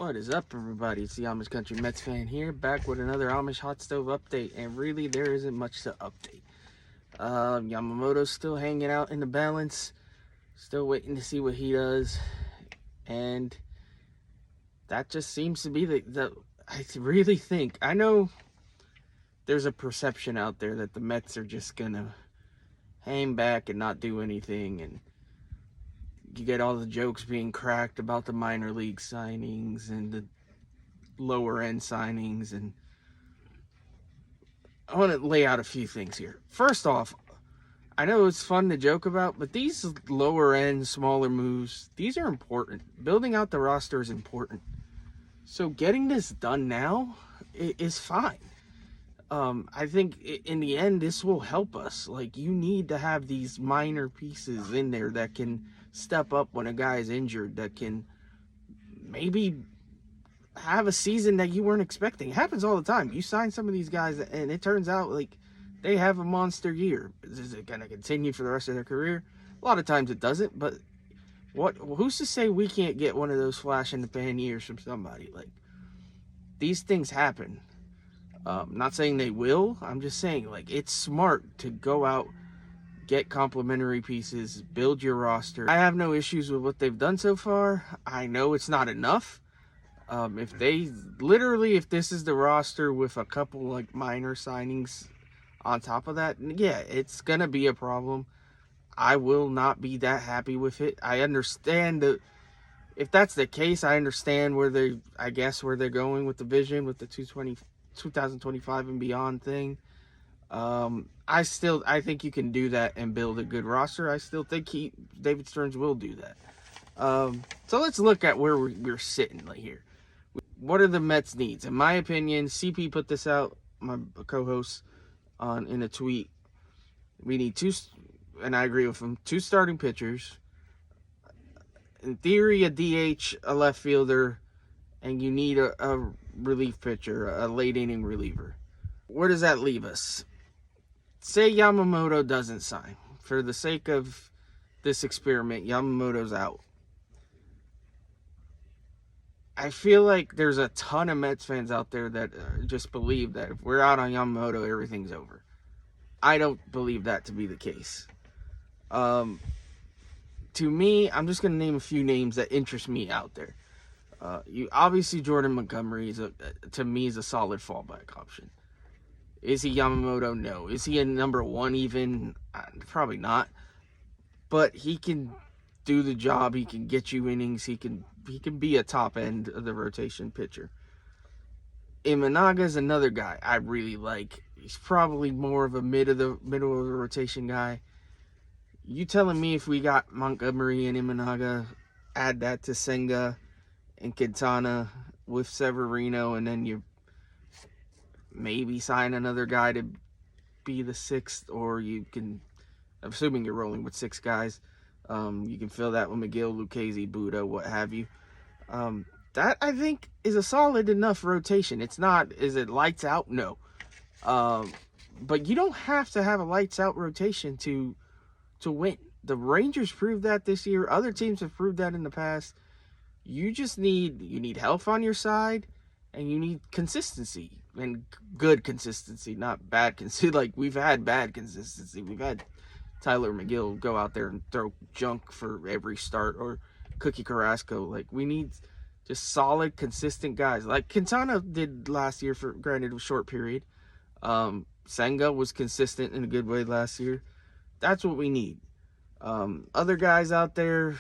What is up, everybody? It's the Amish Country Mets fan here, back with another Amish hot stove update, and really there isn't much to update. Yamamoto's still hanging out in the balance, still waiting to see what he does, and that just seems to be I really think, I know there's a perception out there that the Mets are just gonna hang back and not do anything, and you get all the jokes being cracked about the minor league signings and the lower end signings, and I want to lay out a few things here. First off, I know it's fun to joke about, but these lower end, smaller moves, these are important. Building out the roster is important. So getting this done now is fine. I think in the end, this will help us. Like, you need to have these minor pieces in there that can step up when a guy is injured, that can maybe have a season that you weren't expecting. It happens all the time. You sign some of these guys and it turns out like they have a monster year. Is it going to continue for the rest of their career? A lot of times it doesn't, but who's to say we can't get one of those flash in the pan years from somebody? Like, these things happen. Not saying they will. I'm just saying, like, it's smart to go out, get complementary pieces, build your roster. I have no issues with what they've done so far. I know it's not enough. If this is the roster with a couple like minor signings on top of that, yeah, it's gonna be a problem. I will not be that happy with it. I understand that if that's the case, I understand where they're going with the vision, with the 2025 and beyond thing. I think you can do that and build a good roster. I still think David Stearns will do that. So let's look at where we're sitting here. What are the Mets' needs? In my opinion, CP put this out, my co-host, in a tweet. We need two, and I agree with him, 2 starting pitchers. In theory, a DH, a left fielder, and you need a relief pitcher, a late inning reliever. Where does that leave us? Say Yamamoto doesn't sign. For the sake of this experiment, Yamamoto's out. I feel like there's a ton of Mets fans out there that just believe that if we're out on Yamamoto, everything's over. I don't believe that to be the case. To me, I'm just going to name a few names that interest me out there. Obviously, Jordan Montgomery to me is a solid fallback option. Is he Yamamoto? No. Is he a number 1 even? Probably not. But he can do the job. He can get you innings. He can be a top end of the rotation pitcher. Imanaga is another guy I really like. He's probably more of a middle of the rotation guy. You telling me if we got Montgomery and Imanaga, add that to Senga and Quintana with Severino, and then you maybe sign another guy to be the 6th, or you can, assuming you're rolling with 6 guys, you can fill that with McGill, Lucchesi, Buddha, what have you. That, I think, is a solid enough rotation. It's not, is it lights out? No. But you don't have to have a lights out rotation to win. The Rangers proved that this year. Other teams have proved that in the past. You need health on your side, and you need consistency, and good consistency, not bad consistency. Like, we've had bad consistency. We've had Tyler McGill go out there and throw junk for every start, or Cookie Carrasco. Like, we need just solid, consistent guys. Like Quintana did last year, for granted, a short period. Senga was consistent in a good way last year. That's what we need. Other guys out there,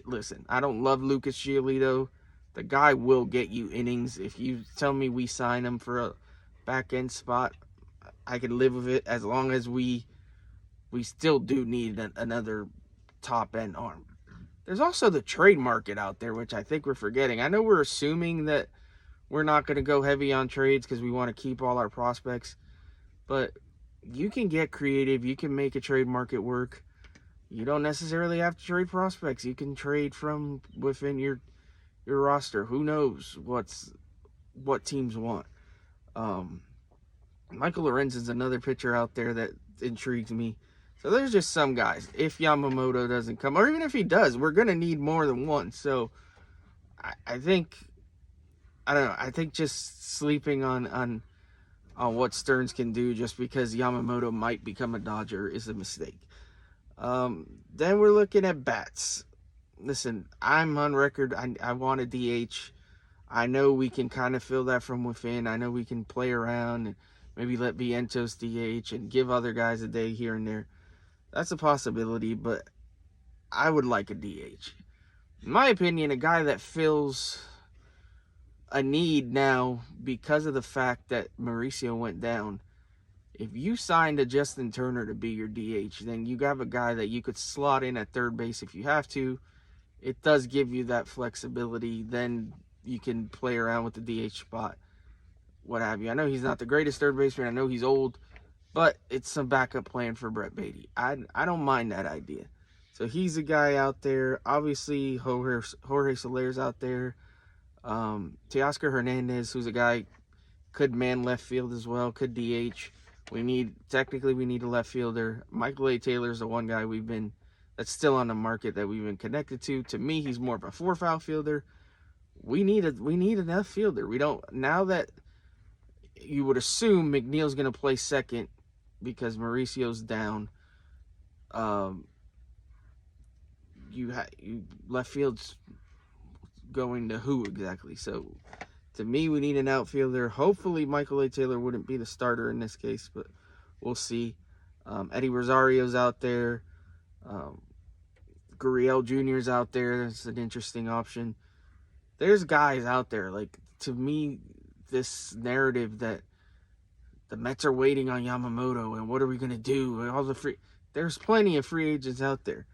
listen, I don't love Lucas Giolito. The guy will get you innings. If you tell me we sign him for a back-end spot, I can live with it, as long as we still do need another top-end arm. There's also the trade market out there, which I think we're forgetting. I know we're assuming that we're not going to go heavy on trades because we want to keep all our prospects, but you can get creative. You can make a trade market work. You don't necessarily have to trade prospects. You can trade from within your roster. Who knows what teams want. Michael Lorenzen's another pitcher out there that intrigues me. So there's just some guys. If Yamamoto doesn't come, or even if he does, we're going to need more than one. So I think I don't know. I think just sleeping on what Stearns can do just because Yamamoto might become a Dodger is a mistake. Then we're looking at bats. Listen, I'm on record. I want a DH. I know we can kind of fill that from within. I know we can play around and maybe let Vientos DH and give other guys a day here and there. That's a possibility, but I would like a DH. In my opinion, a guy that fills a need now because of the fact that Mauricio went down. If you signed a Justin Turner to be your DH, then you have a guy that you could slot in at third base if you have to. It does give you that flexibility. Then you can play around with the DH spot, what have you. I know he's not the greatest third baseman. I know he's old, but it's some backup plan for Brett Beatty. I don't mind that idea. So he's a guy out there. Obviously, Jorge Soler's out there. Teoscar Hernandez, who's a guy, could man left field as well, could DH. We need a left fielder. Michael A. Taylor's the one guy that's still on the market that we've been connected to. To me, he's more of a fourth outfielder. We need an left fielder. We don't, now that you would assume McNeil's going to play second because Mauricio's down. Left field's going to who exactly? So to me, we need an outfielder. Hopefully, Michael A. Taylor wouldn't be the starter in this case, but we'll see. Eddie Rosario's out there. Gurriel Jr.'s out there. That's an interesting option. There's guys out there. Like, to me, this narrative that the Mets are waiting on Yamamoto and what are we going to do? And there's plenty of free agents out there.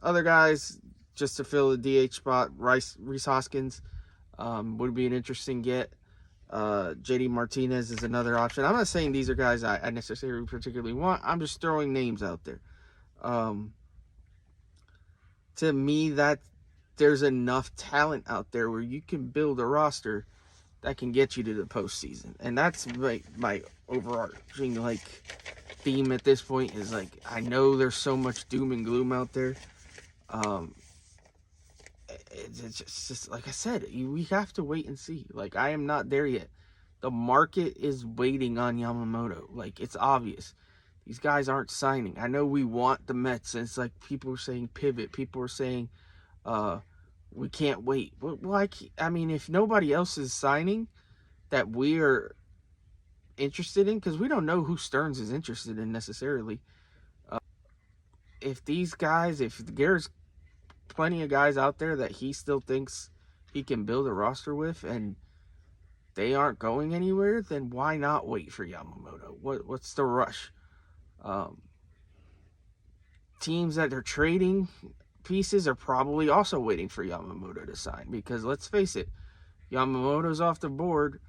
Other guys, just to fill the DH spot, Rhys Hoskins would be an interesting get. JD Martinez is another option. I'm not saying these are guys I necessarily particularly want. I'm just throwing names out there. To me, that there's enough talent out there where you can build a roster that can get you to the postseason. And that's my overarching theme at this point is I know there's so much doom and gloom out there. It's just like I said, we have to wait and see. I am not there yet. The market is waiting on Yamamoto. It's obvious. These guys aren't signing. I know we want the Mets, and it's people are saying pivot. People are saying we can't wait. Well, I mean, if nobody else is signing that we are interested in, because we don't know who Stearns is interested in necessarily. If Garrett's plenty of guys out there that he still thinks he can build a roster with, and they aren't going anywhere, then why not wait for Yamamoto? What's the rush? Teams that are trading pieces are probably also waiting for Yamamoto to sign, because let's face it, Yamamoto's off the board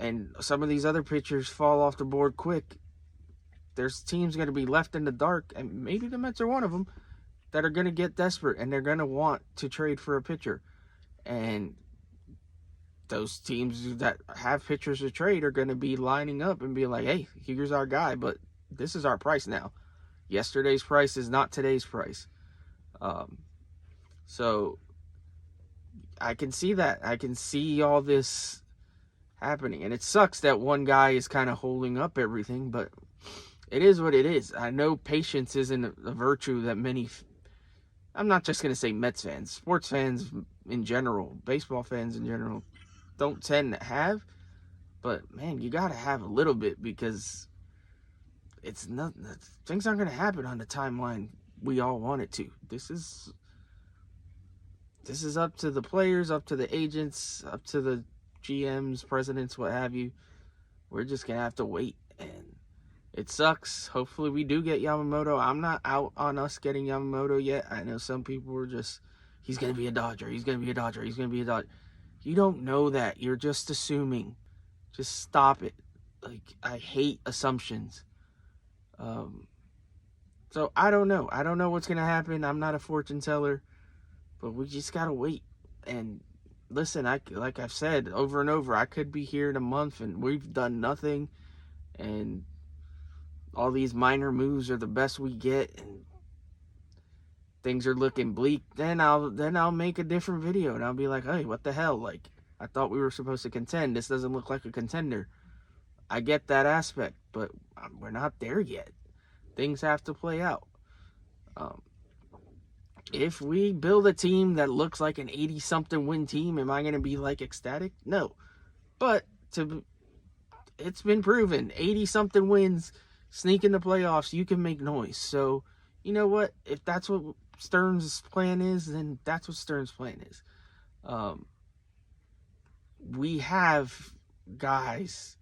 and some of these other pitchers fall off the board quick. There's teams going to be left in the dark, and maybe the Mets are one of them, that are going to get desperate and they're going to want to trade for a pitcher. And those teams that have pitchers to trade are going to be lining up and be like, hey, here's our guy, but this is our price now. Yesterday's price is not today's price. So I can see that. I can see all this happening. And it sucks that one guy is kind of holding up everything, but it is what it is. I know patience isn't a virtue that many, I'm not just going to say Mets fans, sports fans in general, baseball fans in general, don't tend to have. But, man, you got to have a little bit, because it's not, things aren't going to happen on the timeline we all want it to. This is up to the players, up to the agents, up to the GMs, presidents, what have you. We're just going to have to wait, and it sucks. Hopefully we do get Yamamoto. I'm not out on us getting Yamamoto yet. I know some people were just, he's going to be a Dodger, he's going to be a Dodger, he's going to be a Dodger. You don't know that. You're just assuming. Just stop it. I hate assumptions. So I don't know. I don't know what's going to happen. I'm not a fortune teller, but we just got to wait. And listen, like I've said over and over, I could be here in a month and we've done nothing, and all these minor moves are the best we get, and things are looking bleak. Then I'll make a different video and I'll be like, hey, what the hell? I thought we were supposed to contend. This doesn't look like a contender. I get that aspect, but we're not there yet. Things have to play out. If we build a team that looks like an 80-something win team, am I going to be like ecstatic? No. But it's been proven, 80-something wins, sneak in the playoffs, you can make noise. So, you know what? If that's what Stearns' plan is, then that's what Stearns' plan is. We have guys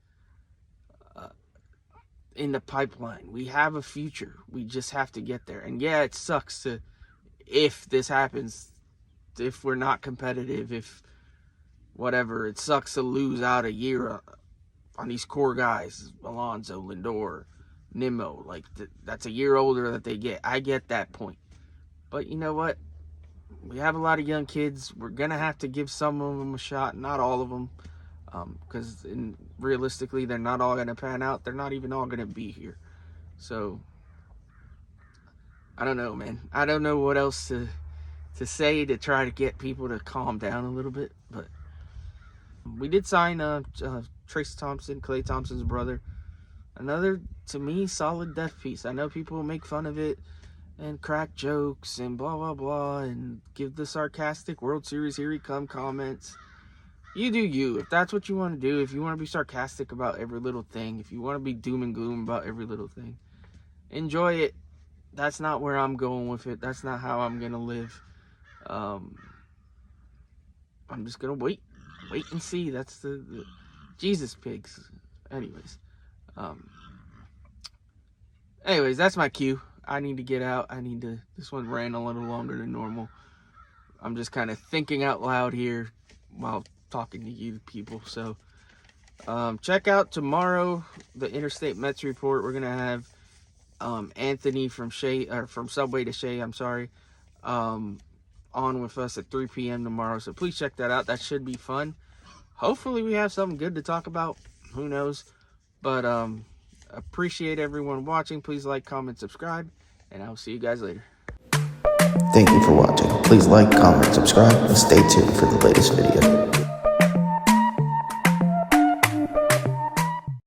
in the pipeline. We have a future. We just have to get there. And yeah, it sucks if this happens, if we're not competitive, if whatever, it sucks to lose out a year on these core guys, Alonso, Lindor, Nimmo. Like, that's a year older that they get. I get that point. But you know what? We have a lot of young kids. We're going to have to give some of them a shot, not all of them. Because realistically, they're not all going to pan out. They're not even all going to be here. So, I don't know, man. I don't know what else to say to try to get people to calm down a little bit. But we did sign Trayce Thompson, Klay Thompson's brother. Another, to me, solid depth piece. I know people make fun of it and crack jokes and blah, blah, blah, and give the sarcastic World Series, here he come comments. You do you. If that's what you want to do, if you want to be sarcastic about every little thing, if you want to be doom and gloom about every little thing, enjoy it. That's not where I'm going with it. That's not how I'm going to live. I'm just going to wait and see. That's the Jesus pigs. Anyways, that's my cue. I need to get out. This one ran a little longer than normal. I'm just kind of thinking out loud here while talking to you people. So check out tomorrow the Interstate Mets report. We're gonna have Anthony from Subway to Shea, on with us at 3 p.m. tomorrow. So please check that out. That should be fun. Hopefully we have something good to talk about. Who knows? But appreciate everyone watching. Please like, comment, subscribe, and I'll see you guys later. Thank you for watching. Please like, comment, subscribe, and stay tuned for the latest video.